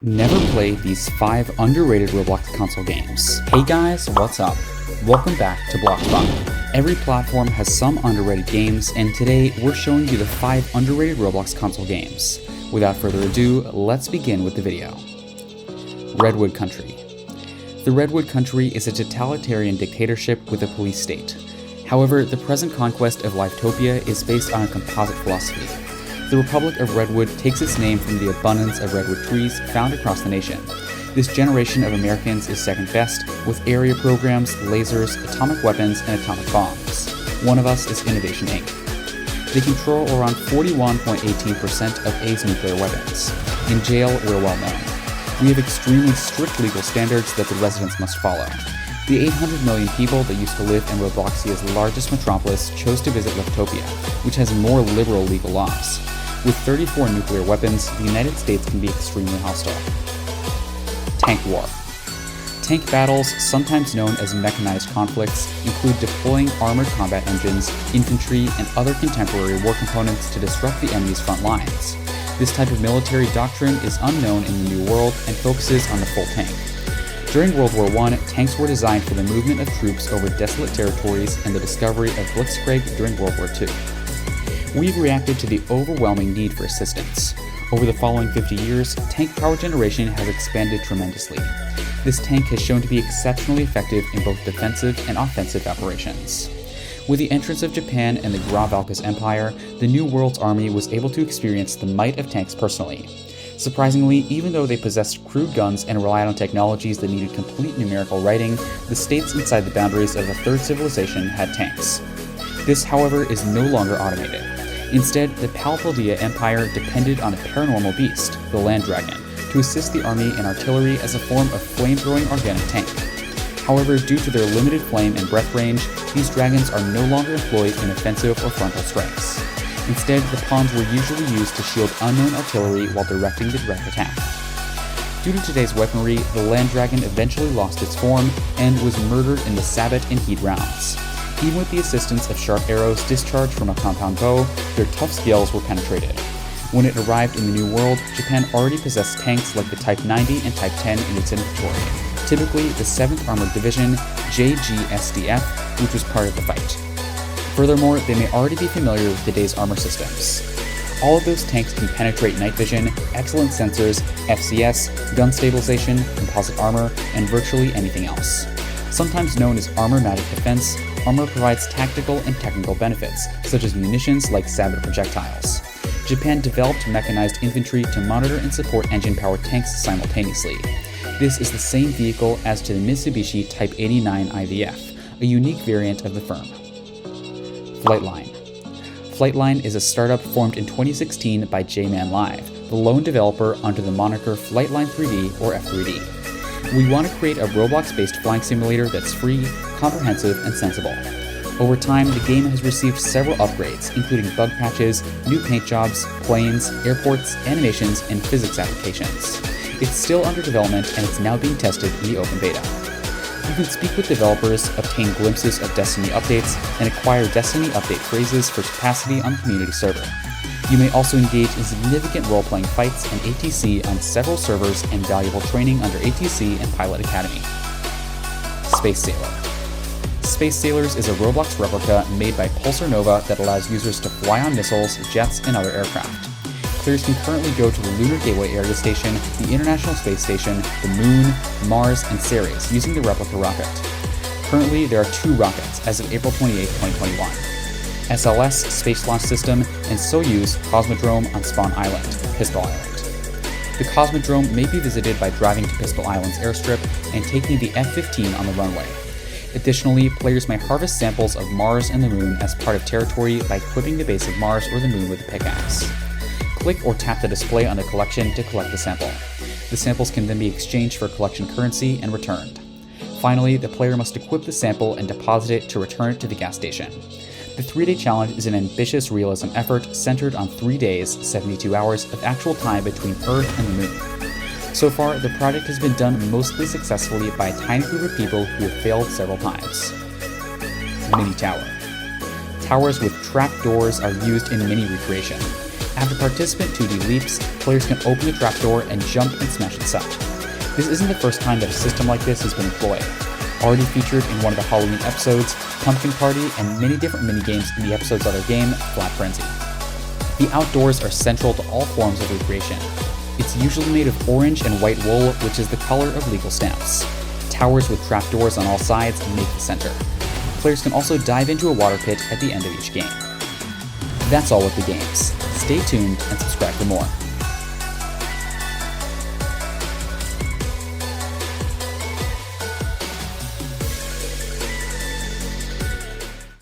Never played these 5 underrated Roblox console games. Hey guys, what's up? Welcome back to Blox Bot. Every platform has some underrated games, and today we're showing you the 5 underrated Roblox console games. Without further ado, let's begin with the video. Redwood Country. The Redwood Country is a totalitarian dictatorship with a police state. However, the present conquest of Livetopia is based on a composite philosophy. The Republic of Redwood takes its name from the abundance of redwood trees found across the nation. This generation of Americans is second best, with area programs, lasers, atomic weapons, and atomic bombs. One of us is Innovation Inc. They control around 41.18% of A's nuclear weapons. In jail, we're well known. We have extremely strict legal standards that the residents must follow. The 800 million people that used to live in Robloxia's largest metropolis chose to visit Livetopia, which has more liberal legal laws. With 34 nuclear weapons, the United States can be extremely hostile. Tank War. Tank battles, sometimes known as mechanized conflicts, include deploying armored combat engines, infantry, and other contemporary war components to disrupt the enemy's front lines. This type of military doctrine is unknown in the New World and focuses on the full tank. During World War I, tanks were designed for the movement of troops over desolate territories and the discovery of Blitzkrieg during World War II. We've reacted to the overwhelming need for assistance. Over the following 50 years, tank power generation has expanded tremendously. This tank has shown to be exceptionally effective in both defensive and offensive operations. With the entrance of Japan and the Grauwalkes Empire, the New World's army was able to experience the might of tanks personally. Surprisingly, even though they possessed crude guns and relied on technologies that needed complete numerical writing, the states inside the boundaries of the Third Civilization had tanks. This, however, is no longer automated. Instead, the Palpaldea Empire depended on a paranormal beast, the Land Dragon, to assist the army and artillery as a form of flame-throwing organic tank. However, due to their limited flame and breath range, these dragons are no longer employed in offensive or frontal strikes. Instead, the pawns were usually used to shield unknown artillery while directing the direct attack. Due to today's weaponry, the Land Dragon eventually lost its form and was murdered in the Sabbat and Heat rounds. Even with the assistance of sharp arrows discharged from a compound bow, their tough scales were penetrated. When it arrived in the New World, Japan already possessed tanks like the Type 90 and Type 10 in its inventory, typically the 7th Armored Division, JGSDF, which was part of the fight. Furthermore, they may already be familiar with today's armor systems. All of those tanks can penetrate night vision, excellent sensors, FCS, gun stabilization, composite armor, and virtually anything else. Sometimes known as armor-matic defense, armor provides tactical and technical benefits, such as munitions like Sabbat projectiles. Japan developed mechanized infantry to monitor and support engine-powered tanks simultaneously. This is the same vehicle as to the Mitsubishi Type 89 IVF, a unique variant of the firm. Flightline. Flightline is a startup formed in 2016 by J-Man Live, the lone developer under the moniker Flightline 3D or F3D. We want to create a Roblox-based flying simulator that's free, comprehensive, and sensible. Over time, the game has received several upgrades, including bug patches, new paint jobs, planes, airports, animations, and physics applications. It's still under development, and it's now being tested in the open beta. You can speak with developers, obtain glimpses of Destiny updates, and acquire Destiny update phrases for capacity on the community server. You may also engage in significant role-playing fights and ATC on several servers and valuable training under ATC and Pilot Academy. Space Sailor. Space Sailors is a Roblox replica made by Pulsar Nova that allows users to fly on missiles, jets, and other aircraft. Players can currently go to the Lunar Gateway Area Station, the International Space Station, the Moon, Mars, and Ceres using the replica rocket. Currently, there are 2 rockets as of April 28, 2021. SLS Space Launch System, and Soyuz Cosmodrome on Spawn Island, Pistol Island. The Cosmodrome may be visited by driving to Pistol Island's airstrip and taking the F-15 on the runway. Additionally, players may harvest samples of Mars and the Moon as part of territory by equipping the base of Mars or the Moon with a pickaxe. Click or tap the display on the collection to collect the sample. The samples can then be exchanged for collection currency and returned. Finally, the player must equip the sample and deposit it to return it to the gas station. The 3-day challenge is an ambitious realism effort centered on 3 days, 72 hours of actual time between Earth and the Moon. So far, the project has been done mostly successfully by a tiny group of people who have failed several times. Mini Tower. Towers with trap doors are used in mini recreation. After participant 2D leaps, players can open the trapdoor and jump and smash its side. This isn't the first time that a system like this has been employed. Already featured in one of the Halloween episodes, Pumpkin Party, and many different minigames in the episode's other game, Flat Frenzy. The outdoors are central to all forms of recreation. It's usually made of orange and white wool, which is the color of legal stamps. Towers with trapdoors on all sides make the center. Players can also dive into a water pit at the end of each game. That's all with the games. Stay tuned and subscribe for more.